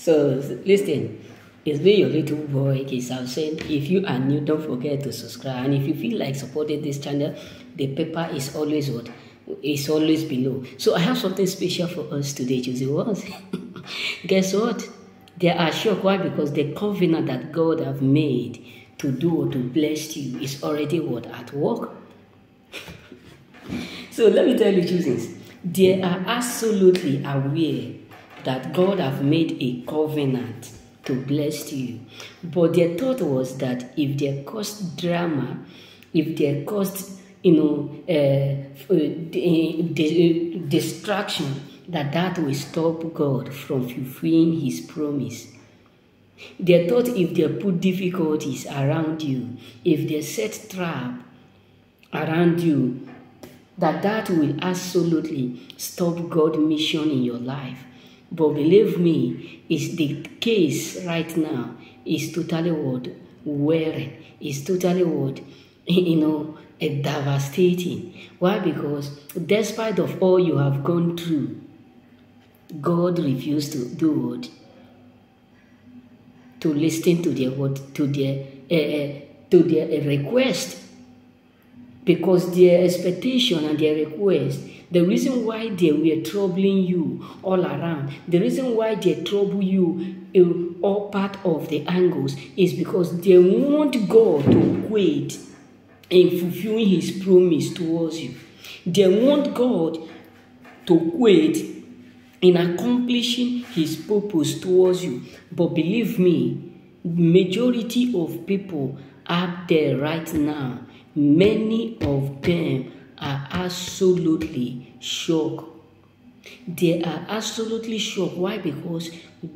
So listen, it's been your little boy Kisau saying, if you are new, don't forget to subscribe. And if you feel like supporting this channel, the paper is always what? It's always below. So I have something special for us today, Tuesday. What? Guess what? They are shocked. Why? Because the covenant that God have made to do or to bless you is already what? At work. So let me tell you two things. They are absolutely aware that God have made a covenant to bless you. But their thought was that if they caused drama, if they caused, distraction, that will stop God from fulfilling his promise. They thought if they put difficulties around you, if they set trap around you, that will absolutely stop God's mission in your life. But believe me, it's the case right now. It's totally what? Wearing. It's totally what? Devastating. Why? Because despite of all you have gone through, God refused to do what? To listen to their what? To their request. Because their expectation and their request, the reason why they were troubling you all around, the reason why they trouble you in all part of the angles is because they want God to quit in fulfilling his promise towards you. They want God to quit in accomplishing his purpose towards you. But believe me, majority of people out there right now, many of them are absolutely shocked. They are absolutely shocked. Why? Because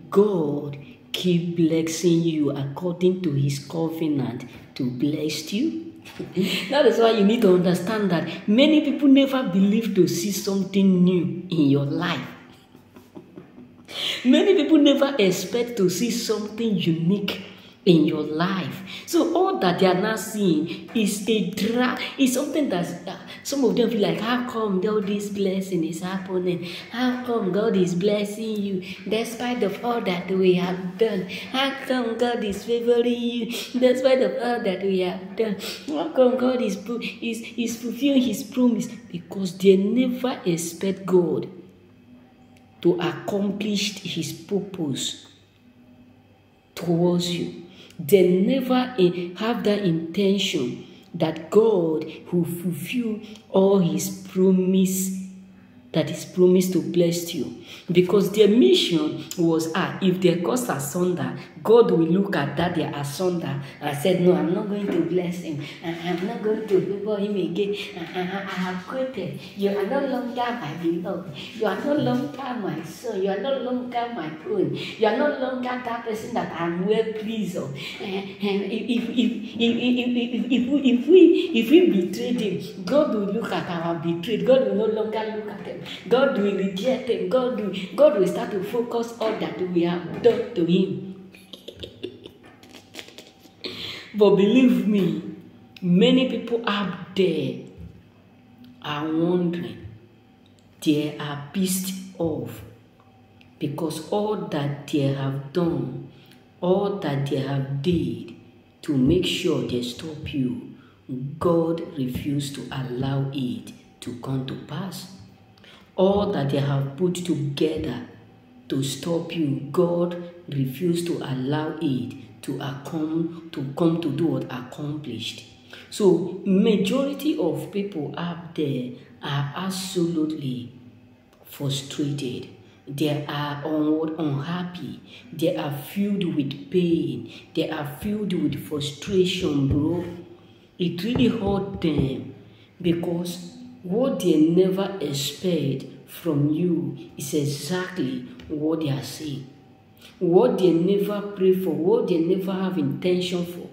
God keep blessing you according to his covenant to bless you. That is why you need to understand that many people never believe to see something new in your life. Many people never expect to see something unique in your life. So all that they are not seeing is is something that some of them feel like, how come all this blessing is happening? How come God is blessing you despite of all that we have done? How come God is favoring you despite of all that we have done? How come God is fulfilling his promise? Because they never expect God to accomplish his purpose towards you. They never have that intention that God will fulfill all his promise that is promised to bless you. Because their mission was, if they cause asunder, God will look at that they are asunder and said, no, I'm not going to bless him. I'm not going to favor him again. I have quitted. You are no longer my beloved. You are no longer my son. You are no longer my own. You are no longer that person that I'm well pleased of. If we betrayed him, God will look at our betrayed. God will no longer look at him. God will reject him. God will start to focus on that we have done to him. But believe me, many people out there are wondering. They are pissed off because all that they have done, all that they have did to make sure they stop you, God refused to allow it to come to pass. All that they have put together to stop you, God refused to allow it to come to do what accomplished. So majority of people out there are absolutely frustrated. They are unhappy. They are filled with pain. They are filled with frustration, bro. It really hurt them because what they never expect from you is exactly what they are saying. What they never pray for, what they never have intention for,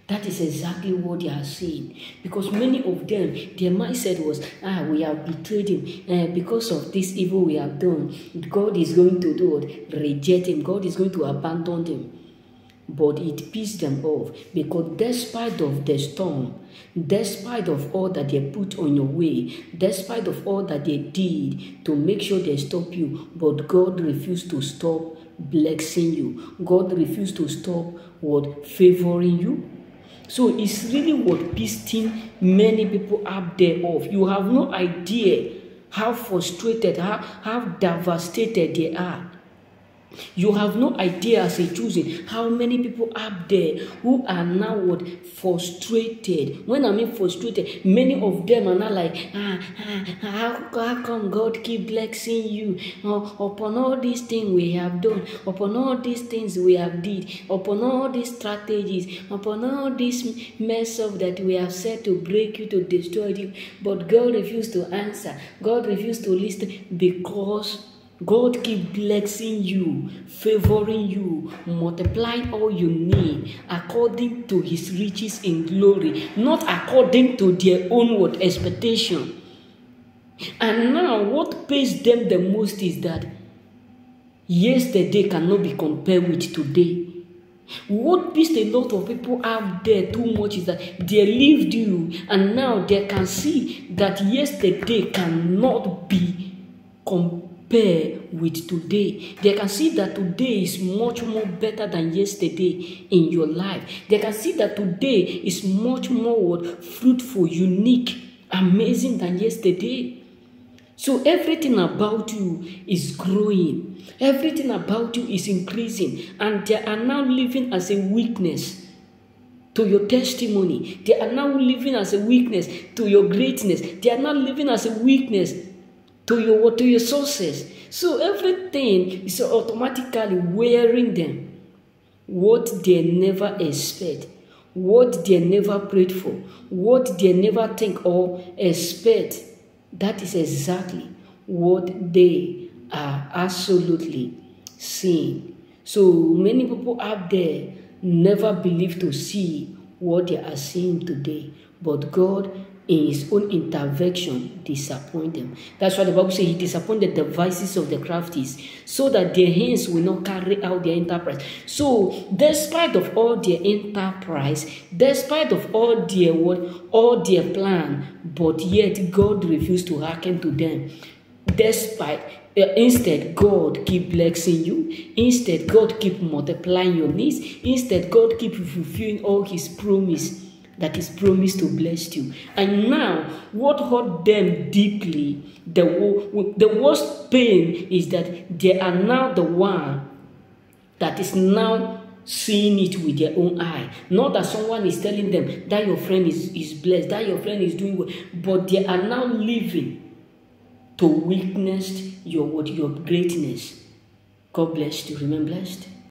that is exactly what they are saying. Because many of them, their mindset was, we have betrayed him. Because of this evil we have done, God is going to do it, reject him. God is going to abandon them. But it pissed them off because despite of the storm, despite of all that they put on your way, despite of all that they did to make sure they stop you, but God refused to stop blessing you. God refused to stop what? Favoring you. So it's really what pissing many people up there off. You have no idea how frustrated, how devastated they are. You have no idea as a choosing how many people up there who are now what? Frustrated. When I mean frustrated, many of them are not like, how come God keep blessing you? Upon all these things we have done, upon all these things we have did, upon all these strategies, upon all this mess up that we have said to break you, to destroy you, but God refused to answer. God refused to listen because God keep blessing you, favoring you, multiplying all you need according to his riches in glory, not according to their own what expectation. And now what pays them the most is that yesterday cannot be compared with today. What pissed a lot of people out there too much is that they lived you and now they can see that yesterday cannot be compared with today. They can see that today is much more better than yesterday in your life. They can see that today is much more fruitful, unique, amazing than yesterday. So everything about you is growing. Everything about you is increasing. And they are now living as a witness to your testimony. They are now living as a witness to your greatness. They are now living as a witness to your sources. So everything is automatically wearing them what they never expect, what they never prayed for, what they never think or expect. That is exactly what they are absolutely seeing. So many people out there never believe to see what they are seeing today, but God in his own intervention disappoint them. That's why the Bible says he disappointed the devices of the crafties so that their hands will not carry out their enterprise. So despite of all their enterprise, despite of all their plan, but yet God refused to hearken to them. Instead, God keep blessing you. Instead, God keep multiplying your needs. Instead, God keep fulfilling all his promise that is promised to bless you. And now, what hurt them deeply, the worst pain is that they are now the one that is now seeing it with their own eye. Not that someone is telling them that your friend is blessed, that your friend is doing well, but they are now living to witness your greatness. God bless you. Remain blessed.